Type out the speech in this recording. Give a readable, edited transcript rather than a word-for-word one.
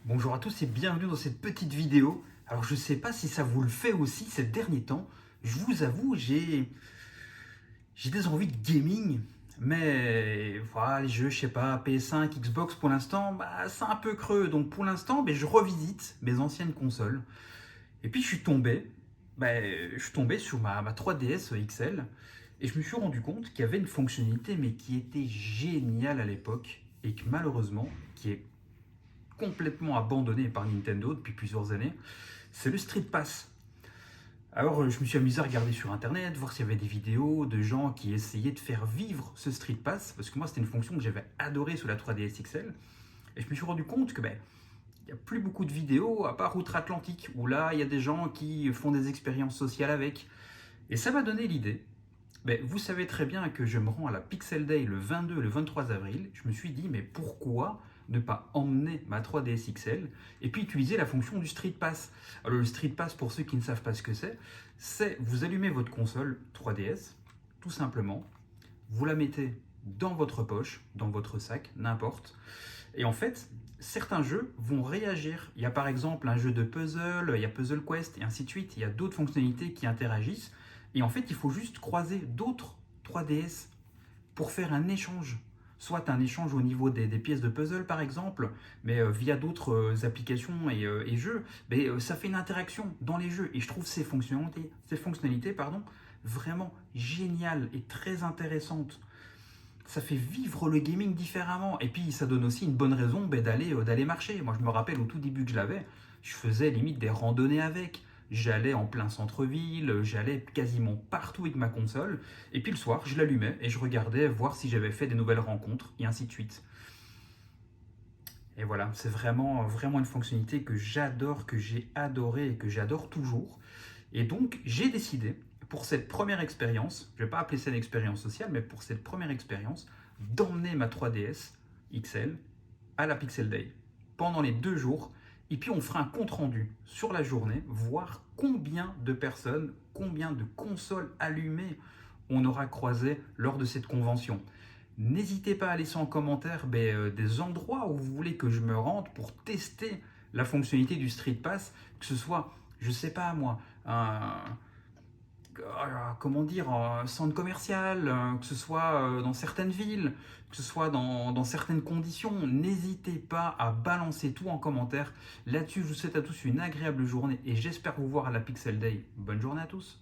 Bonjour à tous et bienvenue dans cette petite vidéo. Alors je sais pas si ça vous le fait aussi ces derniers temps. Je vous avoue, j'ai des envies de gaming, mais voilà, les jeux, je sais pas, PS5, Xbox pour l'instant, c'est un peu creux. Donc pour l'instant, je revisite mes anciennes consoles. Et puis je suis tombé sur ma 3DS XL et je me suis rendu compte qu'il y avait une fonctionnalité mais qui était géniale à l'époque et que malheureusement, qui est complètement abandonné par Nintendo depuis plusieurs années, c'est le Street Pass. Alors je me suis amusé à regarder sur internet, voir s'il y avait des vidéos de gens qui essayaient de faire vivre ce Street Pass, parce que moi c'était une fonction que j'avais adorée sur la 3DS XL, et je me suis rendu compte que il n'y a plus beaucoup de vidéos à part Outre-Atlantique, où là il y a des gens qui font des expériences sociales avec, et ça m'a donné l'idée. Vous savez très bien que je me rends à la Pixel Day le 22 et le 23 avril. Je me suis dit, mais pourquoi ne pas emmener ma 3DS XL et puis utiliser la fonction du Street Pass. Alors le Street Pass, pour ceux qui ne savent pas ce que c'est vous allumez votre console 3DS, tout simplement, vous la mettez dans votre poche, dans votre sac, n'importe, et en fait, certains jeux vont réagir. Il y a par exemple un jeu de puzzle, il y a Puzzle Quest et ainsi de suite. Il y a d'autres fonctionnalités qui interagissent. Et en fait, il faut juste croiser d'autres 3DS pour faire un échange. Soit un échange au niveau des pièces de puzzle par exemple, mais via d'autres applications et jeux, ça fait une interaction dans les jeux. Et je trouve ces fonctionnalités vraiment géniales et très intéressantes. Ça fait vivre le gaming différemment. Et puis ça donne aussi une bonne raison d'aller marcher. Moi je me rappelle au tout début que je l'avais, je faisais limite des randonnées avec. J'allais en plein centre-ville, j'allais quasiment partout avec ma console. Et puis le soir, je l'allumais et je regardais voir si j'avais fait des nouvelles rencontres et ainsi de suite. Et voilà, c'est vraiment une fonctionnalité que j'adore, que j'ai adoré et que j'adore toujours. Et donc, j'ai décidé, pour cette première expérience, je ne vais pas appeler ça une expérience sociale, mais pour cette première expérience, d'emmener ma 3DS XL à la Pixel Day pendant les 2 jours. Et puis, on fera un compte-rendu sur la journée, voir combien de personnes, combien de consoles allumées on aura croisé lors de cette convention. N'hésitez pas à laisser en commentaire des endroits où vous voulez que je me rende pour tester la fonctionnalité du Street Pass, que ce soit, je sais pas moi, comment dire, un centre commercial, que ce soit dans certaines villes, que ce soit dans certaines conditions. N'hésitez pas à balancer tout en commentaire. Là-dessus, je vous souhaite à tous une agréable journée et j'espère vous voir à la Pixel Day. Bonne journée à tous.